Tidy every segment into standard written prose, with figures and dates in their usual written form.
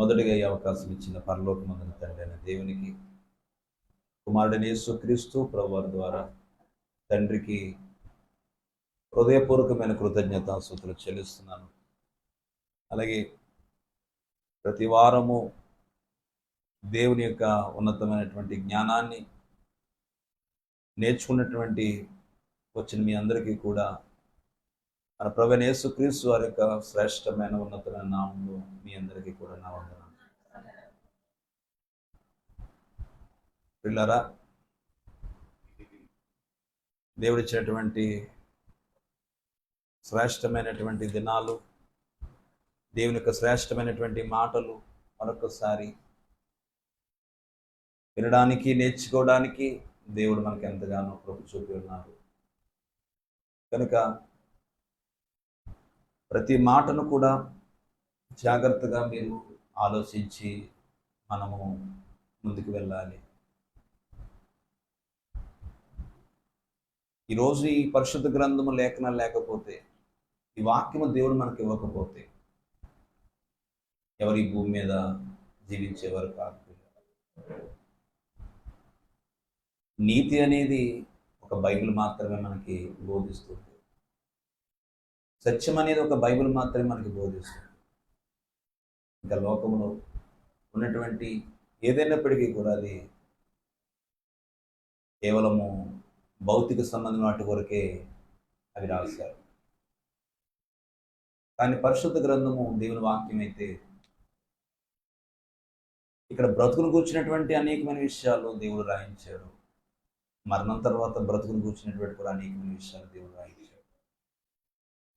మొదటిగా ఈ అవకాశం ఇచ్చిన పరలోకమందున తండ్రి అయిన దేవునికి, కుమారుడైన యేసుక్రీస్తు ప్రభువారి ద్వారా తండ్రికి హృదయపూర్వకమైన కృతజ్ఞతాస్తుతులు చెల్లిస్తున్నాను. అలాగే ప్రతి వారము దేవుని యొక్క ఉన్నతమైనటువంటి జ్ఞానాన్ని నేర్చుకున్నటువంటి వచ్చిన మీ అందరికీ కూడా మన ప్రభువైన యేసుక్రీస్తు వారి యొక్క శ్రేష్టమైన ఉన్నతమైన నామములో మీ అందరికీ కూడా నా వందనాలు. పిల్లరా, దేవుడిచ్చినటువంటి శ్రేష్టమైనటువంటి దినాలు, దేవుని యొక్క శ్రేష్టమైనటువంటి మాటలు మరొకసారి వినడానికి, నేర్చుకోవడానికి దేవుడు మనకు ఎంతగానో కృప చూపి ఉన్నారు. కనుక ప్రతి మాటను కూడా జాగ్రత్తగా మీరు ఆలోచించి మనము ముందుకు వెళ్ళాలి. ఈరోజు ఈ పరిశుద్ధ గ్రంథము లేఖనం లేకపోతే, ఈ వాక్యము దేవుడు మనకు ఇవ్వకపోతే ఎవరి భూమి మీద జీవించేవారు కాదు. నీతి అనేది ఒక బైబిల్ మాత్రమే మనకి బోధిస్తుంది. సత్యం అనేది ఒక బైబిల్ మాత్రమే మనకి బోధిస్తుంది. ఇంకా లోకంలో ఉన్నటువంటి ఏదైనప్పటికీ కూడా అది కేవలము భౌతిక సంబంధం వాటి కొరకే అవి రాశారు. కానీ పరిశుద్ధ గ్రంథము దేవుని వాక్యం అయితే ఇక్కడ బ్రతుకును కూర్చున్నటువంటి అనేకమైన విషయాలు దేవుడు రాయించాడు. మరణం తర్వాత బ్రతుకును కూర్చున్నటువంటి కూడా అనేకమైన విషయాలు దేవుడు రాయించాడు.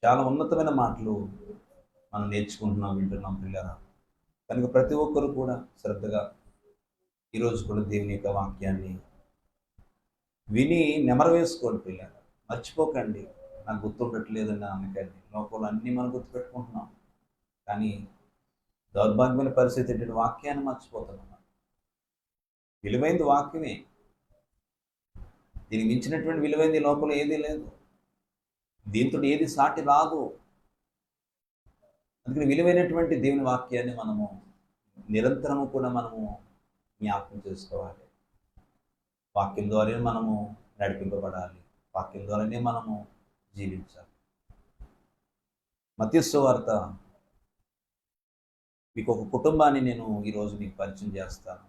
చాలా ఉన్నతమైన మాటలు మనం నేర్చుకుంటున్నాం, వింటున్నాం పిల్లరా. కనుక ప్రతి ఒక్కరు కూడా శ్రద్ధగా ఈరోజు కూడా దేవుని యొక్క వాక్యాన్ని విని నెమరు వేసుకోండి పిల్లరా. మర్చిపోకండి, నాకు గుర్తుండట్లేదని అనకండి. లోకంలో అన్నీ మనం గుర్తుపెట్టుకుంటున్నాం, కానీ దౌర్భాగ్యమైన పరిస్థితి ఏంటంటే వాక్యాన్ని మర్చిపోతున్నాం. విలువైంది వాక్యమే, దీనికి మించినటువంటి విలువైంది లోపల ఏదీ లేదు. దీంతో ఏది సాటి రాదు. అందుకని విలువైనటువంటి దేవుని వాక్యాన్ని మనము నిరంతరము కూడా మనము జ్ఞాపకం చేసుకోవాలి. వాక్యం ద్వారానే మనము నడిపింపబడాలి, వాక్యం ద్వారానే మనము జీవించాలి. మత్తయి సువార్త, మీకు ఒక కుటుంబాన్ని నేను ఈరోజు మీకు పరిచయం చేస్తాను.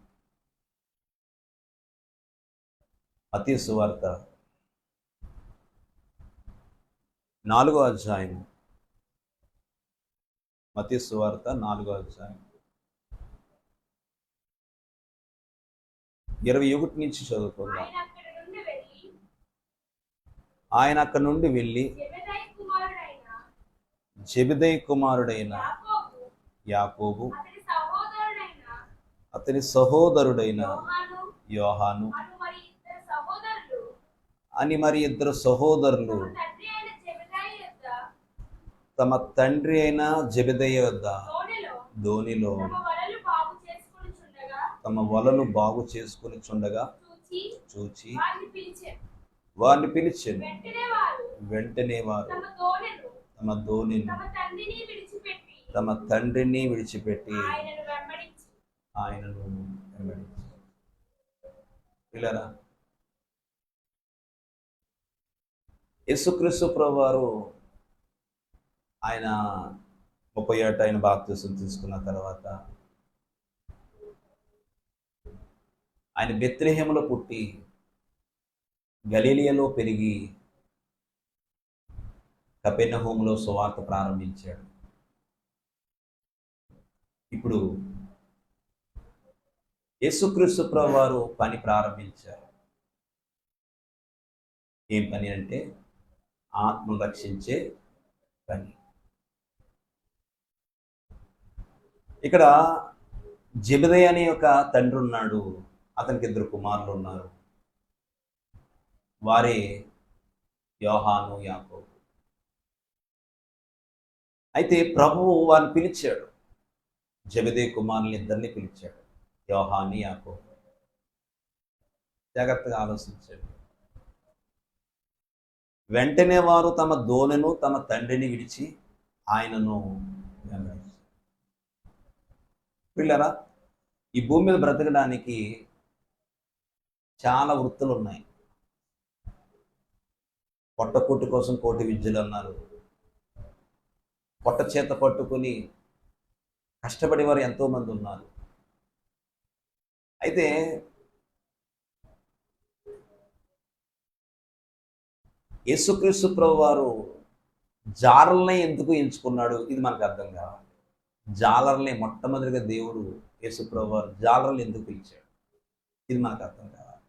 మత్తయి సువార్త 4వ అధ్యాయం. మత్తయి సువార్త 4వ అధ్యాయం 21 నుంచి చదువుకుందాం. ఆయన అక్కడి నుండి వెళ్ళి జెబెదయి కుమారుడైన యాకోబు, అతని సహోదరుడైన యోహాను అని మరి ఇద్దరు సహోదరులు తమ తండ్రి అయిన జెబెదయి వద్ద దోణిలో తమ వలలు బాగు చేసుకుని చుండగా చూచి వారిని పిలిచాను. వెంటనే వారు తమ దోణిని తమ తండ్రిని విడిచిపెట్టి ఆయనను వెంబడించారు. పిల్లరా, యేసుక్రీస్తు ప్రభువారు ఆయన 30 ఏట ఆయన బాప్తిసం తీసుకున్న తర్వాత ఆయన బెత్లెహేములో పుట్టి గలిలయలో పెరిగి కపెర్నహూములో సువార్త ప్రారంభించాడు. ఇప్పుడు యేసుక్రీస్తు ప్రభువారు పని ప్రారంభించారు. ఏం పని అంటే ఆత్మను రక్షించే పని. ఇక్కడ జెబెదయి అనే ఒక తండ్రి ఉన్నాడు, అతనికి 2 కుమారులు ఉన్నారు. వారే యోహాను, యాకోబు. అయితే ప్రభువు వారిని పిలిచాడు, జెబెదయి కుమారుల్ని ఇద్దరిని పిలిచాడు, యోహాను, యాకోబు. జాగ్రత్తగా ఆలోచించాడు. వెంటనే వారు తమ దోణెను తమ తండ్రిని విడిచి ఆయనను వెంబడించారు. పిల్లరా, ఈ భూమి మీద బ్రతకడానికి చాలా వృత్తులు ఉన్నాయి. పొట్టకూటి కోసం కోటి విద్యలు అన్నారు. పొట్ట చేత పట్టుకుని కష్టపడేవారు ఎంతోమంది ఉన్నారు. అయితే యేసుక్రీస్తు ప్రభు వారు జాలర్లని ఎందుకు ఎంచుకున్నాడు, ఇది మనకు అర్థం కావాలి. జాలర్లని మొట్టమొదటిగా దేవుడు యేసు ప్రభు వారు జాలర్లు ఎందుకు పిలిచాడు, ఇది మనకు అర్థం కావాలి.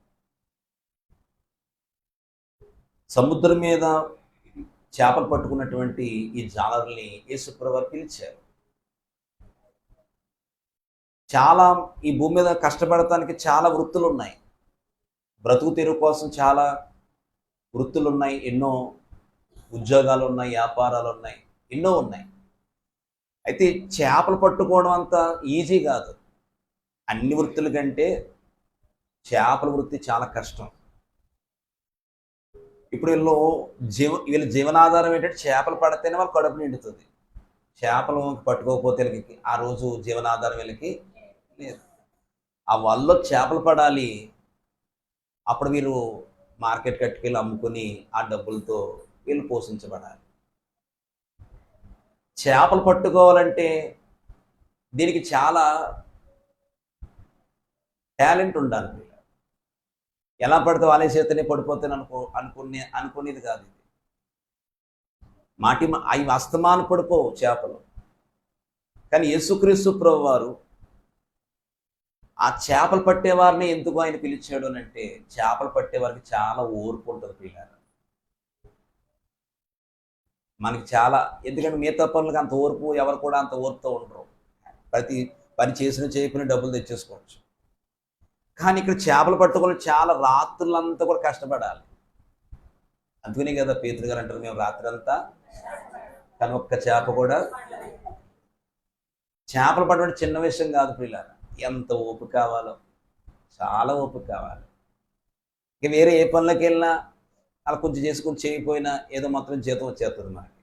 సముద్రం మీద చేపలు పట్టుకున్నటువంటి ఈ జాలర్ని యేసు ప్రభు వారు పిలిచారు. చాలా ఈ భూమి మీద కష్టపడటానికి చాలా వృత్తులు ఉన్నాయి. బ్రతుకు తెరువు కోసం చాలా వృత్తులు ఉన్నాయి, ఎన్నో ఉద్యోగాలు ఉన్నాయి, వ్యాపారాలు ఉన్నాయి, ఎన్నో ఉన్నాయి. అయితే చేపలు పట్టుకోవడం అంత ఈజీ కాదు. అన్ని వృత్తుల కంటే చేపల వృత్తి చాలా కష్టం. ఇప్పుడు వీళ్ళ జీవనాధారం ఏంటంటే చేపలు పడితేనే వాళ్ళు కడుపు నిండుతుంది. చేపలు పట్టుకోకపోతే వీళ్ళకి ఆ రోజు జీవనాధారం వీళ్ళకి లేదు. ఆ వలలో చేపలు పడాలి, అప్పుడు వీళ్ళు మార్కెట్ కట్టుకెళ్ళి అమ్ముకుని ఆ డబ్బులతో వీళ్ళు పోషించబడాలి. చేపలు పట్టుకోవాలంటే దీనికి చాలా టాలెంట్ ఉండాలి. ఎలా పడితే వాళ్ళే చేతనే పడిపోతాను అనుకునేది కాదు. ఇది అవి అస్తమాను పడిపోవు చేపలు. కానీ యేసుక్రీస్తు ప్రభు వారు ఆ చేపలు పట్టేవారిని ఎందుకు ఆయన పిలిచాడు అని అంటే, చేపలు పట్టేవారికి చాలా ఓర్పు ఉంటుంది పిల్లలు. మనకి చాలా, ఎందుకంటే మిగతా పనులకు అంత ఓర్పు ఎవరు కూడా అంత ఓర్పుతో ఉండరు. ప్రతి పని చేయకుని డబ్బులు తెచ్చేసుకోవచ్చు. కానీ ఇక్కడ చేపలు పట్టుకొని చాలా రాత్రులంతా కూడా కష్టపడాలి. అందుకనే కదా పేతురు గారు అంటారు, మేము రాత్రి అంతా కానీ ఒక్క చేప కూడా. చేపలు పట్టడం చిన్న విషయం కాదు పిల్లలు. ఎంత ఓపిక కావాలో, చాలా ఓపిక కావాలి. ఇక వేరే ఏ పనులకు వెళ్ళినా అలా కొంచెం చేసుకుని చేయకపోయినా ఏదో మాత్రం జీతం వచ్చేస్తుంది మనకి.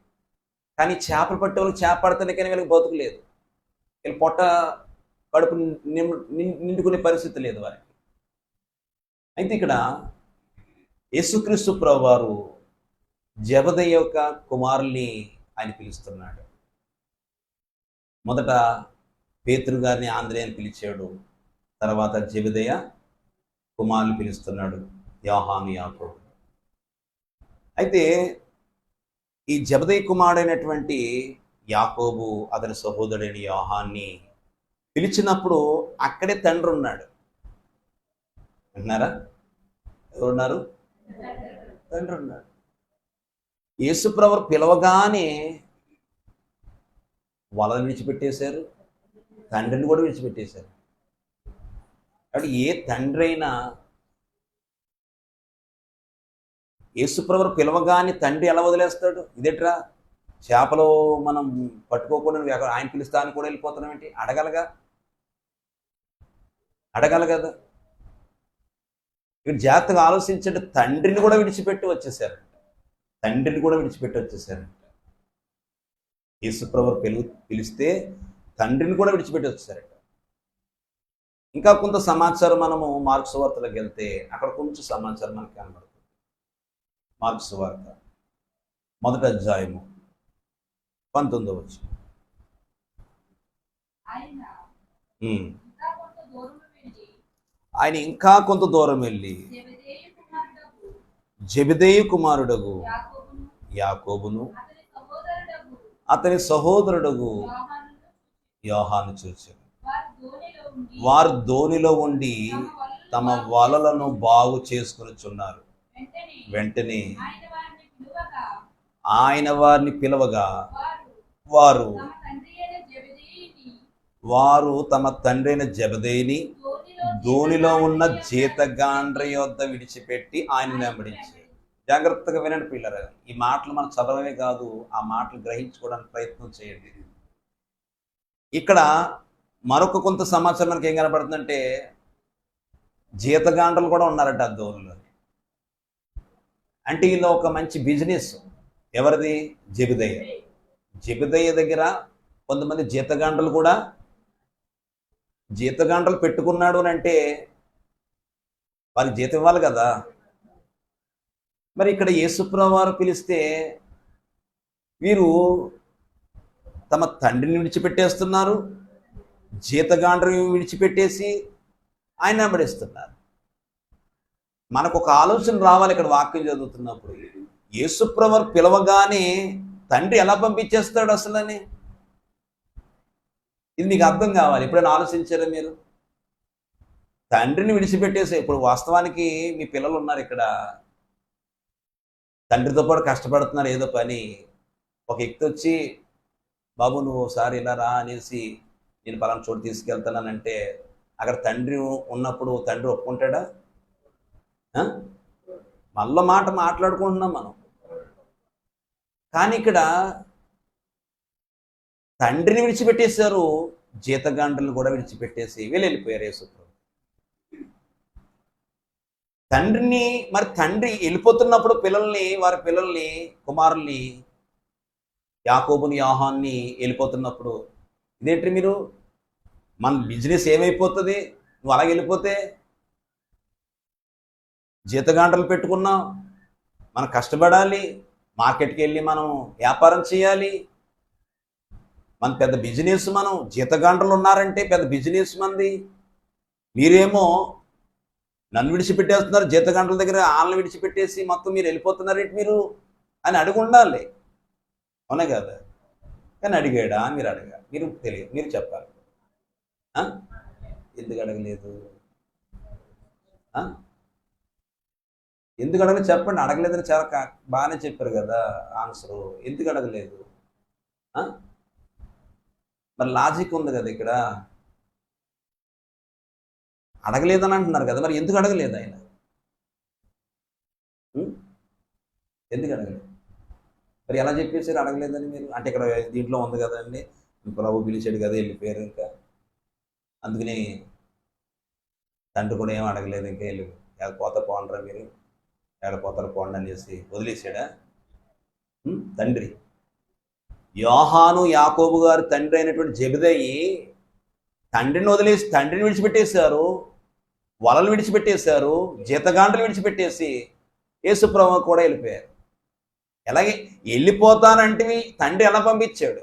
కానీ చేపలు పట్టే వాళ్ళకి చేప పడితేనే కానీ వీళ్ళకి బతుకు లేదు. వీళ్ళు పొట్ట కడుపు నిండుకునే పరిస్థితి లేదు వారికి. అయితే ఇక్కడ యేసుక్రీస్తు ప్రభు వారు జెబెదయి యొక్క కుమారుల్ని ఆయన పిలుస్తున్నాడు. మొదట పేతురు గారిని ఆంద్రేయ అని పిలిచాడు. తర్వాత జెబెదయి కుమారులు పిలుస్తున్నాడు, యోహాను, యాకోబు. అయితే ఈ జెబెదయి కుమారుడైనటువంటి యాకోబు అతని సహోదరుడైన యోహాన్ని పిలిచినప్పుడు అక్కడే తండ్రి ఉన్నాడు. విన్నారా? ఎవరున్నారు? తండ్రి ఉన్నాడు. యేసుప్రభు పిలవగానే వాళ్ళని విడిచిపెట్టేశారు, తండ్రిని కూడా విడిచిపెట్టేశారు. కాబట్టి ఏ తండ్రి అయినా యేసుప్రభు పిలవగానే తండ్రి ఎలా వదిలేస్తాడు? ఇదేట్రా చేపలు మనం పట్టుకోకుండా ఆయన పిలుస్తాను కూడా వెళ్ళిపోతున్నాం ఏంటి? అడగాలి కదా. ఇక్కడ జాగ్రత్తగా ఆలోచించండి. తండ్రిని కూడా విడిచిపెట్టి వచ్చేసారంట. యేసుప్రభు పిలిస్తే తండ్రిని కూడా విడిచిపెట్టి వచ్చేసారట. ఇంకా కొంత సమాచారం మనము మార్కు సువార్తలోకి వెళ్తే అక్కడ కొంచెం సమాచారం మనకి కనబడుతుంది. మార్కు సువార్త 1వ అధ్యాయము 19వ వచనం. ఆయన ఇంకా కొంత దూరం వెళ్ళి జెబెదయి కుమారుడగు యాకోబును అతని సహోదరుడగు యోహాను చూశారు. వారు ధోనిలో ఉండి తమ వలలను బాగు చేసుకొనుచున్నారు. వెంటనే ఆయన వారిని పిలవగా వారు తమ తండ్రి అయిన జెబెదయిని ధోనిలో ఉన్న జీతగాండ్ర యొద్ద విడిచిపెట్టి ఆయన వెంబడించారు. జాగ్రత్తగా వినండి పిల్లలు. ఈ మాటలు మనం చదవమే కాదు, ఆ మాటలు గ్రహించుకోవడానికి ప్రయత్నం చేయండి. ఇక్కడ మరొక కొంత సమాచారం మనకి ఏం కనబడుతుందంటే, జీతగాండ్రలు కూడా ఉన్నారట ఆ ధోనిలో. అంటే వీళ్ళు ఒక మంచి బిజినెస్. ఎవరిది? జెబెదయి దగ్గర కొంతమంది జీతగాండ్రలు కూడా జీతగాండ్రలు పెట్టుకున్నాడు అని అంటే వారికి జీతం ఇవ్వాలి కదా. మరి ఇక్కడ యేసుప్రభువు వారు పిలిస్తే వీరు తమ తండ్రిని విడిచిపెట్టేస్తున్నారు, జీతగాండ్రని విడిచిపెట్టేసి ఆయన వెంబడిస్తున్నారు. మనకు ఒక ఆలోచన రావాలి ఇక్కడ వాక్యం చదువుతున్నప్పుడు. యేసుప్రభువు వారు పిలవగానే తండ్రి ఎలా పంపించేస్తాడు అసలని? ఇది మీకు అర్థం కావాలి. ఎప్పుడైనా ఆలోచించారా మీరు? తండ్రిని విడిచిపెట్టేసి, ఇప్పుడు వాస్తవానికి మీ పిల్లలు ఉన్నారు ఇక్కడ, తండ్రితో పాటు కష్టపడుతున్నారు ఏదో పని. ఒక వ్యక్తి వచ్చి, బాబు నువ్వు ఒకసారి ఇలా రా అనేసి నేను పలానా చోటు తీసుకెళ్తానంటే అక్కడ తండ్రి ఉన్నప్పుడు తండ్రి ఒప్పుకుంటాడా? మళ్ళీ మాట మాట్లాడుకుంటున్నాం మనం. కానీ ఇక్కడ తండ్రిని విడిచిపెట్టేశారు, జీతగాండ్రలను కూడా విడిచిపెట్టేసి వీళ్ళు వెళ్ళిపోయారు యేసుప్రభు. తండ్రిని, మరి తండ్రి వెళ్ళిపోతున్నప్పుడు వారి పిల్లల్ని కుమారుల్ని యాకోబుని యోహాన్ని వెళ్ళిపోతున్నప్పుడు, ఇదేంటి మీరు, మన బిజినెస్ ఏమైపోతుంది నువ్వు అలాగే వెళ్ళిపోతే? జీతగాండ్రలు పెట్టుకున్నాం, మనం కష్టపడాలి, మార్కెట్కి వెళ్ళి మనం వ్యాపారం చేయాలి, మన పెద్ద బిజినెస్, మనం జీతగాండ్రలు ఉన్నారంటే పెద్ద బిజినెస్ మంది, మీరేమో నన్ను విడిచిపెట్టేస్తున్నారు, జీతగాండ్రల దగ్గర వాళ్ళని విడిచిపెట్టేసి మొత్తం మీరు వెళ్ళిపోతున్నారేంటి మీరు అని అడిగి ఉండాలి, అవునా కదా? కానీ అడిగాడా అని మీరు అడగాలి, మీరు తెలియదు, మీరు చెప్పాలి. ఎందుకు అడగలేదు? ఎందుకు అడగలేదు చెప్పండి. అడగలేదని చాలా బాగానే చెప్పారు కదా ఆన్సరు. ఎందుకు అడగలేదు? మరి లాజిక్ ఉంది కదా ఇక్కడ. అడగలేదని అంటున్నారు కదా, మరి ఎందుకు అడగలేదు ఆయన? ఎందుకు అడగలేదు? మరి ఎలా చెప్పేసారు అడగలేదని మీరు? అంటే ఇక్కడ దీంట్లో ఉంది కదండి, ప్రభు పిలిచాడు కదా వెళ్ళిపోయారు, ఇంకా అందుకని తండ్రి కూడా ఏం అడగలేదు, ఇంకా వెళ్ళి పోతా పోండ్రా మీరు, ఏడపోతారు పోండి అనేసి వదిలేసాడా తండ్రి? యోహాను యాకోబు గారు తండ్రి అయినటువంటి జెబెదయి తండ్రిని వదిలేసి, తండ్రిని విడిచిపెట్టేశారు, వలలు విడిచిపెట్టేశారు, జీతగాండ్రలు విడిచిపెట్టేసి యేసుప్రభువు కూడా వెళ్ళిపోయారు. ఎలాగే వెళ్ళిపోతానంటే తండ్రి ఎలా పంపించాడు?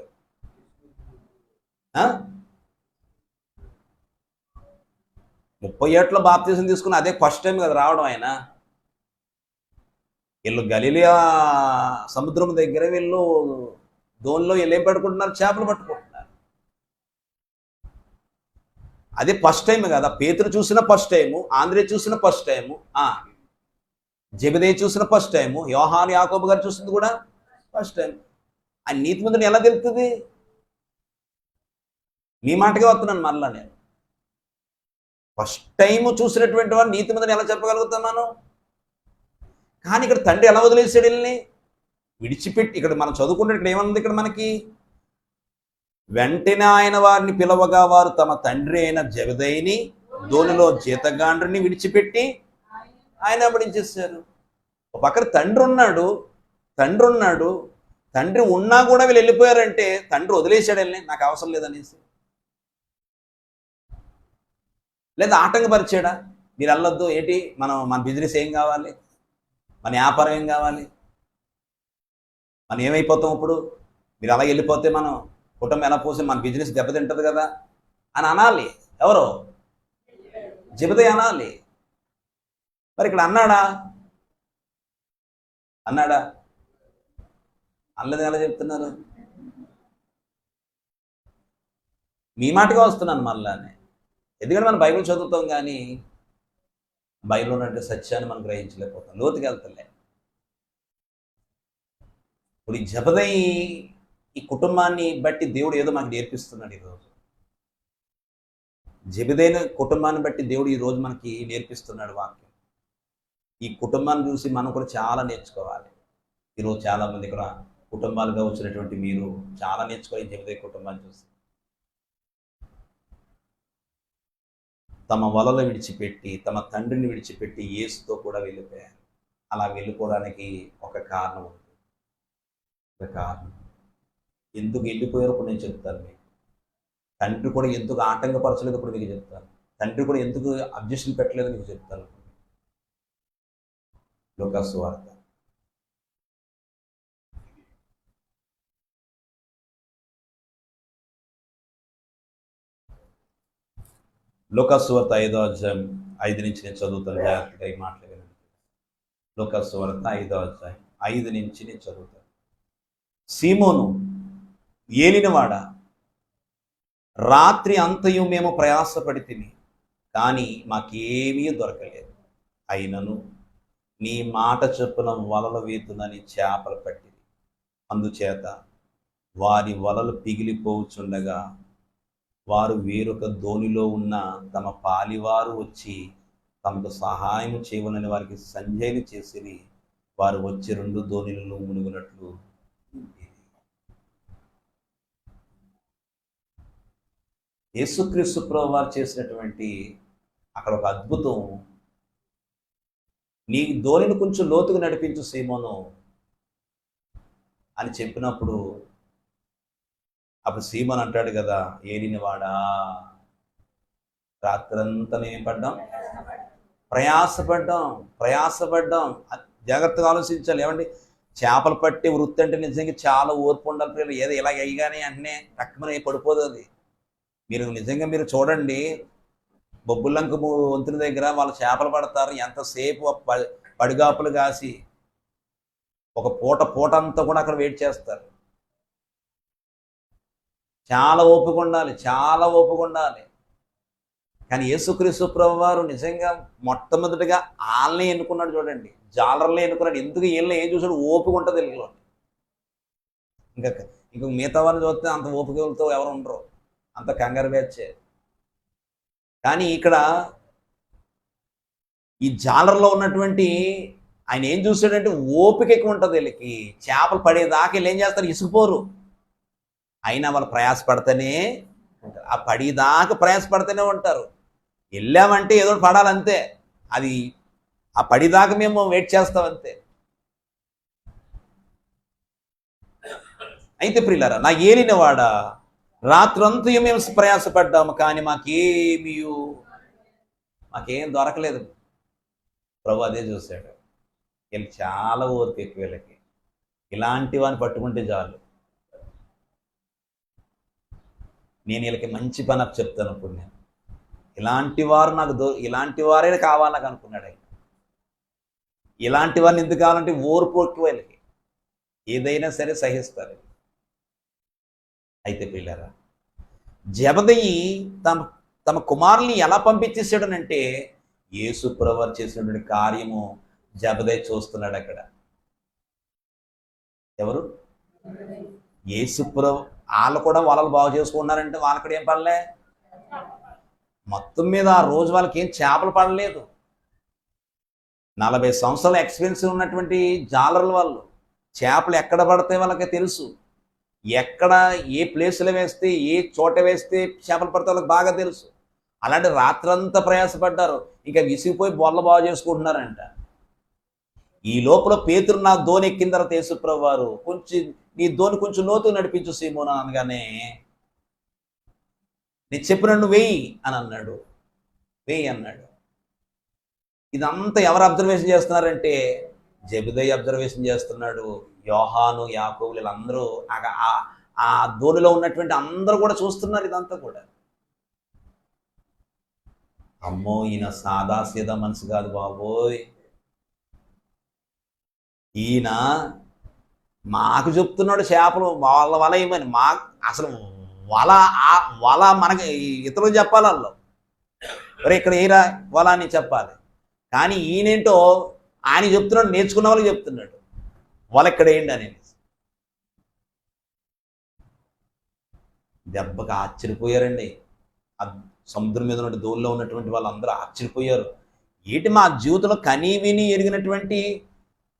30 ఏట్లో బాప్తీసం తీసుకుని అదే ఫస్ట్ టైం కదా రావడం ఆయన. వీళ్ళు గలిలయ సముద్రం దగ్గర వీళ్ళు దోనిలో వీళ్ళు ఏం పట్టుకుంటున్నారు? చేపలు పట్టుకుంటున్నారు. అదే ఫస్ట్ టైం కదా. పేతురు చూసిన ఫస్ట్ టైము, ఆంద్రే చూసిన ఫస్ట్ టైము, జెబెదయి చూసిన ఫస్ట్ టైము, యోహాను యాకోబు గారు చూసింది కూడా ఫస్ట్ టైం. ఆ నీతిమంతుని ఎలా తెలుస్తుంది? మీ మాటగా వస్తున్నాను మరలా నేను. ఫస్ట్ టైము చూసినటువంటి వాడు నీతిమంతుని ఎలా చెప్పగలుగుతాం మనం? కానీ ఇక్కడ తండ్రి ఎలా వదిలేసాడు వీళ్ళని? విడిచిపెట్టి, ఇక్కడ మనం చదువుకుంటే ఇక్కడ ఏమన్నది? ఇక్కడ మనకి వెంటనే ఆయన వారిని పిలవగా వారు తమ తండ్రి అయిన జెబెదయిని దోనిలో జీతగాండ్రిని విడిచిపెట్టి ఆయన వెంబడించేశారు. ఒక పక్కన తండ్రి ఉన్నాడు, తండ్రి ఉన్నా కూడా వీళ్ళు వెళ్ళిపోయారంటే తండ్రి వదిలేశాడు వెళ్ళి, నాకు అవసరం లేదనేసి. లేదా ఆటంకపరిచాడా? మీరు వెళ్ళొద్దు, ఏంటి మన బిజినెస్ ఏం కావాలి, మన వ్యాపారం ఏం కావాలి, మనం ఏమైపోతాం ఇప్పుడు, మీరు అలా వెళ్ళిపోతే మనం కుటుంబం ఎలా పోసి మన బిజినెస్ దెబ్బతింటది కదా అని అనాలి. ఎవరో జెబెదయి అనాలి. మరి ఇక్కడ అన్నాడా? అనలేదు. ఎలా చెప్తున్నారు? మీ మాటగా వస్తున్నాను మళ్ళానే. ఎందుకంటే మనం బైబిల్ చదువుతాం కానీ బైబిల్ ఉన్నట్టు సత్యాన్ని మనం గ్రహించలేకపోతాం, లోతుకి వెళ్తలే. ఇప్పుడు ఈ జెబెదయి ఈ కుటుంబాన్ని బట్టి దేవుడు ఏదో మనకు నేర్పిస్తున్నాడు ఈరోజు. జెబెదయి కుటుంబాన్ని బట్టి దేవుడు ఈరోజు మనకి నేర్పిస్తున్నాడు వాక్యం. ఈ కుటుంబాన్ని చూసి మనం కూడా చాలా నేర్చుకోవాలి. ఈరోజు చాలామంది ఇక్కడ కుటుంబాలుగా వచ్చినటువంటి మీరు చాలా నేర్చుకోవాలి జెబెదయి కుటుంబాన్ని చూసి. తమ వలలు విడిచిపెట్టి, తమ తండ్రిని విడిచిపెట్టి యేసుతో కూడా వెళ్ళిపోయారు. అలా వెళ్ళిపోవడానికి ఒక కారణం ఉంది. ఒక కారణం ఎందుకు వెళ్ళిపోయారో కూడా నేను చెప్తాను మీకు. తండ్రి కూడా ఎందుకు ఆటంకపరచలేదు ఇప్పుడు మీకు చెప్తాను. తండ్రి కూడా ఎందుకు అబ్జెక్షన్ పెట్టలేదు మీకు చెప్తాను. లూకా సువార్త లూకా సువార్త 5వ అధ్యాయం 5 నుంచి నేను చదువుతాను. జాగ్రత్తగా ఈ మాటలు వినండి. లూకా సువార్త 5వ అధ్యాయం 5 నుంచి నేను చదువుతాను. సీమోను ఏలినవాడా, రాత్రి అంతయు మేము ప్రయాసపడితిమి, కానీ మాకేమీ దొరకలేదు. అయినను నీ మాట చొప్పున వలలు వేతునని చేపలు పట్టింది. అందుచేత వారి వలలు పిగిలిపోవచ్చుండగా వారు వేరొక దోణిలో ఉన్న తమ పాలివారు వచ్చి తమకు సహాయం చేయవలని వారికి సంజయని చేసిరి. వారు వచ్చి 2 దోణిలలో మునుగునట్లు. యేసుక్రీస్తు ప్రభువు వారు చేసినటువంటి అక్కడ ఒక అద్భుతం. నీ దోణిని కొంచెం లోతుకు నడిపించు సీమోను అని చెప్పినప్పుడు అప్పుడు సీమోన్ అంటాడు కదా, ఏలినవాడా, రాత్రంతా మేము ప్రయాసపడ్డాం. జాగ్రత్తగా ఆలోచించాలి. ఏమండి, చేపలు పట్టే వృత్తి అంటే నిజంగా చాలా ఓర్పు ఉండాలి పిల్లలు. ఏదో ఇలా అయ్యగానే వెంటనే టక్కుమని పడిపోదు అది. మీరు చూడండి, బొబ్బులంక వంతుల దగ్గర వాళ్ళు చేపలు పడతారు. ఎంతసేపు పడిగాపులు కాసి ఒక పూట అంతా కూడా అక్కడ వెయిట్ చేస్తారు. చాలా ఓపిక ఉండాలి. కానీ యేసుక్రీస్తు ప్రభువారు నిజంగా మొట్టమొదటిగా వాళ్ళని ఎన్నుకున్నాడు. చూడండి, జాలర్లే ఎన్నుకున్నాడు. ఎందుకు వీళ్ళని ఏం చూసాడు? ఓపిక ఉంటుంది వీళ్ళలో. ఇంకా మిగతా వారిని చూస్తే అంత ఓపికలతో ఎవరు ఉండరు, అంత కంగారు బ్యాచే. కానీ ఇక్కడ ఈ జాలర్లో ఉన్నటువంటి ఆయన ఏం చూసాడంటే ఓపిక ఎక్కువ ఉంటుంది వీళ్ళకి. చేపలు పడేదాకా వీళ్ళు ఏం చేస్తారు? ఇసుకుపోరు. అయినా వాళ్ళు ప్రయాసపడతానే ఉంటారు. ఆ పడేదాకా ప్రయాసపడతానే ఉంటారు. వెళ్ళామంటే ఏదో పడాలంతే. అది ఆ పడేదాకా మేము వెయిట్ చేస్తాం అంతే. అయితే ప్రియులారా, నా ఏలినవాడా, రాత్రంతా మేము ప్రయాసపడ్డాము, కానీ మాకేం దొరకలేదు. ప్రభు అదే చూశాడు. వీళ్ళు చాలా ఓర్పు ఎక్కువ వీళ్ళకి. ఇలాంటి వాడిని పట్టుకుంటే చాలు. నేను వీళ్ళకి మంచి పని అప్పు చెప్తాను. ఇప్పుడు నేను ఇలాంటి వారే కావాలి నాకు అనుకున్నాడు ఆయన. ఇలాంటి వారిని ఎందుకు కావాలంటే ఓర్పు ఎక్కువ వీళ్ళకి. ఏదైనా సరే సహిస్తారు. అయితే పిల్లరా, జెబెదయి తమ కుమారుల్ని ఎలా పంపించేసాడనంటే యేసు ప్రభువు చేసినటువంటి కార్యము జెబెదయి చూస్తున్నాడు అక్కడ. ఎవరు? యేసు ప్రభు. వాళ్ళు కూడా వలలు బాగు చేసుకున్నారంటే వాళ్ళక్కడ ఏం పడలే. మొత్తం మీద ఆ రోజు వాళ్ళకి ఏం చేపలు పడలేదు. 40 సంవత్సరాల ఎక్స్పీరియన్స్ ఉన్నటువంటి జాలర్లు వాళ్ళు. చేపలు ఎక్కడ పడితే వాళ్ళకి తెలుసు. ఎక్కడ ఏ ప్లేస్లో వేస్తే, ఏ చోట వేస్తే చేపలు పడితే వాళ్ళకి బాగా తెలుసు. అలాంటి రాత్రంతా ప్రయాసపడ్డారు. ఇంకా విసిగిపోయి బొర్ల బాగు చేసుకుంటున్నారంట. ఈ లోపల పేతురు నా దోణి ఎక్కిన తర్వాత యేసుప్రభు వారు నీ దోణి కొంచెం లోతు నడిపించు సీమోను అనగానే, నేను చెప్పినట్టు వెయ్యి అని అన్నాడు. ఇదంతా ఎవరు అబ్జర్వేషన్ చేస్తున్నారంటే జెబెదయి అబ్జర్వేషన్ చేస్తున్నాడు. యోహాను, యాకోబు వీళ్ళందరూ ఆ దోణిలో ఉన్నటువంటి అందరూ కూడా చూస్తున్నారు ఇదంతా కూడా. అమ్మో, ఈయన సాదాసీదా మనసు కాదు బాబోయ్. ఈయన మాకు చెప్తున్నాడు చేపలు వాళ్ళ వల ఏమని. అసలు వల మనకి ఇతరులు చెప్పాలి. వాళ్ళు మరి ఇక్కడ ఏరా వల అని చెప్పాలి. కానీ ఈయనేంటో ఆయన చెప్తున్నాడు, నేర్చుకున్న వాళ్ళకి చెప్తున్నాడు వల ఇక్కడ ఏంటి అనేది. దెబ్బగా ఆశ్చర్యపోయారండి. సముద్రం మీద ఉన్న దోల్లో ఉన్నటువంటి వాళ్ళందరూ ఆశ్చర్యపోయారు. ఏంటి మా జీవితంలో కనీ విని ఎరిగినటువంటి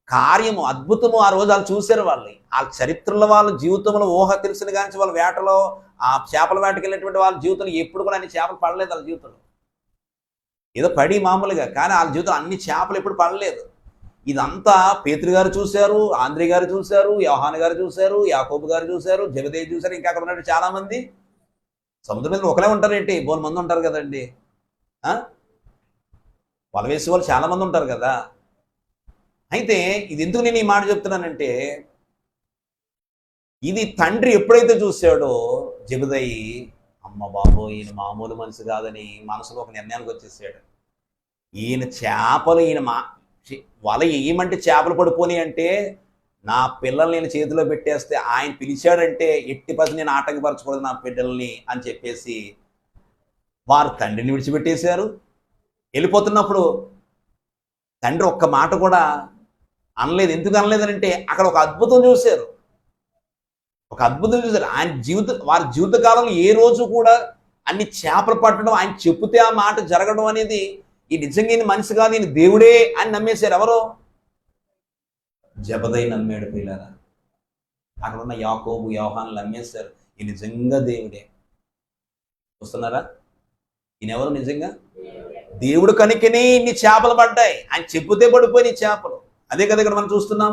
కార్యము, అద్భుతము ఆ రోజు వాళ్ళు చూశారు. వాళ్ళ చరిత్రలో వాళ్ళ జీవితంలో ఊహ తెలిసిన కానీ వాళ్ళ వేటలో ఆ చేపల వేటకి వెళ్ళినటువంటి వాళ్ళ జీవితంలో ఎప్పుడు కూడా అన్ని చేపలు పడలేదు. వాళ్ళ జీవితంలో ఏదో పడి మామూలుగా, కానీ వాళ్ళ జీవితంలో అన్ని చేపలు ఎప్పుడు పడలేదు. ఇదంతా పేతురు గారు చూశారు, ఆంద్రే గారు చూశారు, యోహాను గారు చూశారు, యాకోబు గారు చూశారు, జెబెదయి చూశారు, ఇంకా అక్కడ ఉన్నట్టు చాలామంది సముద్రం మీద ఒకలే ఉంటారేంటి? బోలు మంది ఉంటారు కదండి. వల వేసే వాళ్ళు చాలా మంది ఉంటారు కదా. అయితే ఇది ఎందుకు నేను ఈ మాట చెప్తున్నానంటే, ఇది తండ్రి ఎప్పుడైతే చూశాడో జెబెదయి, అమ్మ బాబో ఈయన మామూలు మనిషి కాదని మనసులో ఒక నిర్ణయానికి వచ్చేసాడు. ఈయన చేపలు వల వేయమంటే చేపలు పడిపోని అంటే, నా పిల్లల్ని నేను చేతిలో పెట్టేస్తే ఆయన పిలిచాడంటే ఎట్టి పసి నేను ఆటంకపరచకూడదు నా బిడ్డల్ని అని చెప్పేసి వారు తండ్రిని విడిచిపెట్టేశారు. వెళ్ళిపోతున్నప్పుడు తండ్రి ఒక్క మాట కూడా అనలేదు. ఎందుకు అనలేదంటే అక్కడ ఒక అద్భుతం చూశారు. వారి జీవితకాలంలో ఏ రోజు కూడా అన్ని చేపలు పట్టడం, ఆయన చెప్తే ఆ మాట జరగడం అనేది, ఈ నిజంగా ఈయన మనిషి కాదు ఈయన దేవుడే అని నమ్మేశారు. ఎవరో? జెబెదయి నమ్మాడు పిల్లరా. అక్కడ ఉన్న యాకోబు, యోహాను నమ్మేశారు ఈ నిజంగా దేవుడే. చూస్తున్నారా? ఈయనెవరు? నిజంగా దేవుడు కనుకనే ఇన్ని చేపలు పడ్డాయి. ఆయన చెప్పుతే పడిపోయిన చేపలు. అదే కదా ఇక్కడ మనం చూస్తున్నాం.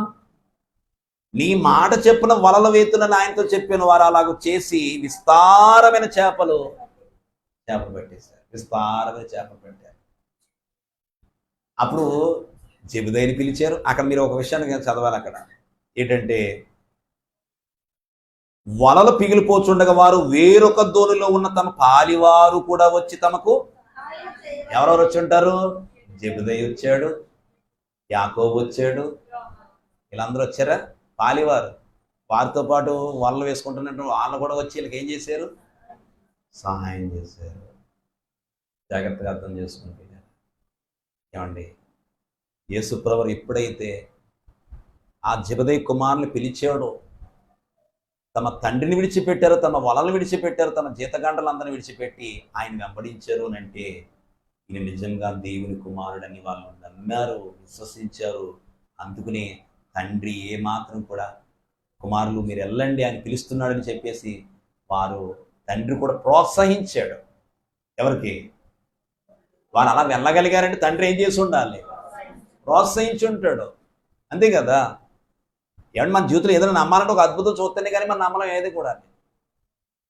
నీ మాట చెప్పిన వలల వేతులను ఆయనతో చెప్పిన వారు అలాగ చేసి విస్తారమైన చేపలు పెట్టేశారు. విస్తారమైన చేపలు పెట్టారు. అప్పుడు జెబెదయిని పిలిచారు. అక్కడ మీరు ఒక విషయాన్ని చదవాలి. అక్కడ ఏంటంటే, వలలు పిగిలిపోచుండగా వారు వేరొక దోణిలో ఉన్న తమ పాలివారు కూడా వచ్చి తమకు, ఎవరెవరు వచ్చి ఉంటారు? జెబెదయి వచ్చాడు, యాకోబు వచ్చాడు, వీళ్ళందరూ వచ్చారా? పాలివారు. వారితో పాటు వలలు వేసుకుంటున్నట్టు వాళ్ళు కూడా వచ్చి వీళ్ళకి ఏం చేశారు? సహాయం చేశారు. జాగ్రత్తగా అర్థం చేసుకుంటే ఏమండి, యేసుప్రభువు ఎప్పుడైతే ఆ జెబెదయి కుమారుని పిలిచాడో, తమ తండ్రిని విడిచిపెట్టారు, తమ వలలు విడిచిపెట్టారు, తమ జీతగాండలందరినీ విడిచిపెట్టి ఆయన వెంబడించారు అని అంటే, ఈయన నిజంగా దేవుని కుమారుడని వాళ్ళు నమ్మారు, విశ్వసించారు. అందుకనే తండ్రి ఏమాత్రం కూడా కుమారులు మీరు వెళ్ళండి అని పిలుస్తున్నాడని చెప్పేసి వారు తండ్రి కూడా ప్రోత్సహించాడు. ఎవరికి? వారు అలా వెళ్ళగలిగారంటే తండ్రి ఏం చేసి ఉండాలి? ప్రోత్సహించి ఉంటాడు. అంతే కదా. ఏమంటే మన జీవితంలో ఏదైనా నమ్మాలంటే ఒక అద్భుతం చూస్తేనే కానీ మనం నమ్మలం ఏది కూడా.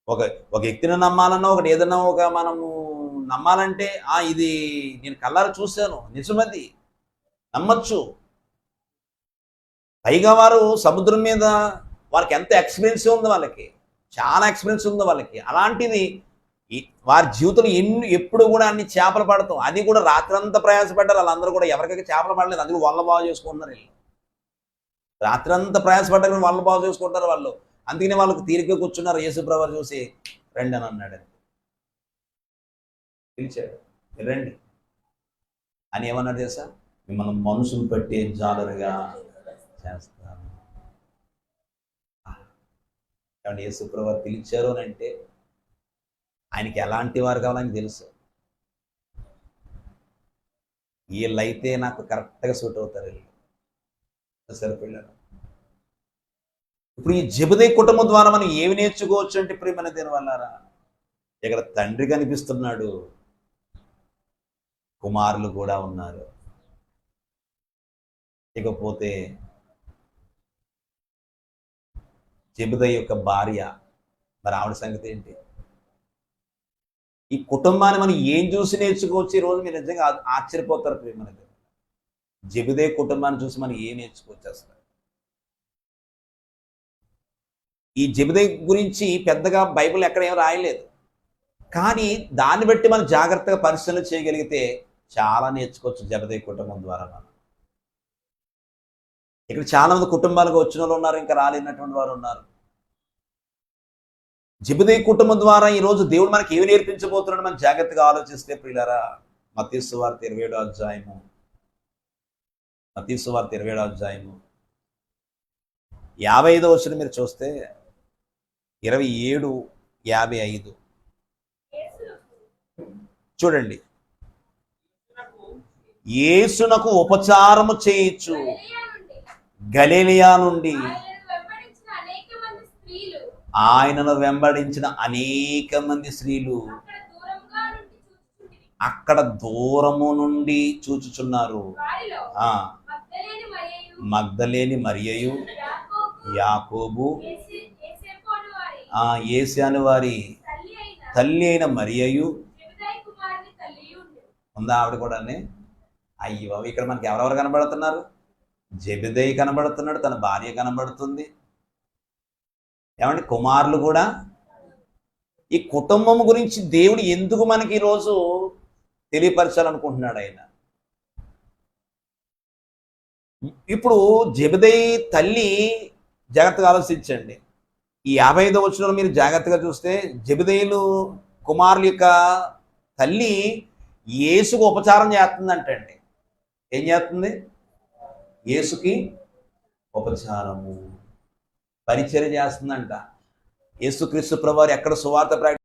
ఒక వ్యక్తిని నమ్మాలన్నా, ఒకటి ఏదైనా మనము నమ్మాలంటే ఇది నేను కళ్ళారా చూశాను, నిజమది, నమ్మచ్చు. పైగా వారు సముద్రం మీద వారికి ఎంత ఎక్స్పీరియన్స్ ఉంది, వాళ్ళకి చాలా ఎక్స్పీరియన్స్ ఉంది వాళ్ళకి. అలాంటిది వారి జీవితంలో ఎప్పుడు కూడా అన్ని చేపలు పడతాం, అది కూడా రాత్రంతా ప్రయాసపడ్డారు. వాళ్ళందరూ కూడా ఎవరికైనా చేపలు పడలేదు, అందులో వల్ల బాగు చేసుకుంటున్నారు. వీళ్ళు రాత్రంతా ప్రయాసపడ్డారు, వల్ల బాగు చేసుకుంటారు వాళ్ళు. అందుకనే వాళ్ళకి తీరిక కూర్చున్నారు. యేసుప్రభువు చూసి రండి అని అన్నాడు, పిలిచాడు, రండి అని. ఏమన్నాడు తెలుసా? మిమ్మల్ని మనుషులు పట్టే జాలరుగా చేస్తాను. కాబట్టి యేసుప్రభువు పిలిచారు అని అంటే ఆయనకి ఎలాంటి వారు కావాలని తెలుసు. వీళ్ళైతే నాకు కరెక్ట్గా సూట్ అవుతారు వీళ్ళు. సరిపోయారు. ఇప్పుడు ఈ జెబెదయి కుటుంబం ద్వారా మనం ఏమి నేర్చుకోవచ్చు అంటే, ప్రియమైన దేని వల్లారా, ఇక్కడ తండ్రి కనిపిస్తున్నాడు, కుమారులు కూడా ఉన్నారు. ఇకపోతే జెబెదయి యొక్క భార్య, మరి ఆవిడ సంగతి ఏంటి? ఈ కుటుంబాన్ని మనం ఏం చూసి నేర్చుకోవచ్చు? ఈరోజు మీరు నిజంగా ఆశ్చర్యపోతారు ప్రియమైన. జెబెదయి కుటుంబాన్ని చూసి మనం ఏం నేర్చుకోవచ్చు అసలు? ఈ జెబెదయి గురించి పెద్దగా బైబిల్ ఎక్కడ ఏం రాయలేదు, కానీ దాన్ని బట్టి మనం జాగ్రత్తగా పరిశీలన చేయగలిగితే చాలా నేర్చుకోవచ్చు జెబెదయి కుటుంబం ద్వారా. మనం ఇక్కడ చాలా మంది కుటుంబాలకు వచ్చిన వాళ్ళు ఉన్నారు, ఇంకా రాలేనటువంటి వారు ఉన్నారు. జెబెదయి కుటుంబం ద్వారా ఈరోజు దేవుడు మనకి ఏమి నేర్పించబోతున్నాడు మనం జాగ్రత్తగా ఆలోచిస్తే ప్రియులారా, మత్తయి సువార్త 27వ అధ్యాయము, మత్తయి సువార్త 27వ అధ్యాయము 55వ వచనం మీరు చూస్తే 27:55 చూడండి. యేసునకు ఉపచారము చేయించు గలిలయ నుండి ఆయనను వెంబడించిన అనేక మంది స్త్రీలు అక్కడ దూరము నుండి చూచుచున్నారు. మగ్దలేని మరియయు, యాకోబు, యేసు అని వారి తల్లి అయిన మరియయు ఉందా ఆవిడ కూడా. అయ్యో ఇక్కడ మనకి ఎవరెవరు కనబడుతున్నారు? జెబెదయి కనబడుతున్నాడు, తన భార్య కనబడుతుంది. ఏమండి, కుమారులు కూడా. ఈ కుటుంబం గురించి దేవుడు ఎందుకు మనకి ఈరోజు తెలియపరచాలనుకుంటున్నాడు ఆయన? ఇప్పుడు జెబెదయి తల్లి, జాగ్రత్తగా ఆలోచించండి. ఈ 55వ వచనంలో మీరు జాగ్రత్తగా చూస్తే జెబెదయిలు కుమారుల యొక్క తల్లి యేసుకు ఉపచారం చేస్తుందంటండి. ఏం చేస్తుంది? యేసుకి ఉపచారము, పరిచర్య చేస్తుందంట. యేసుక్రీస్తు ప్రభువారు ఎక్కడ సువార్త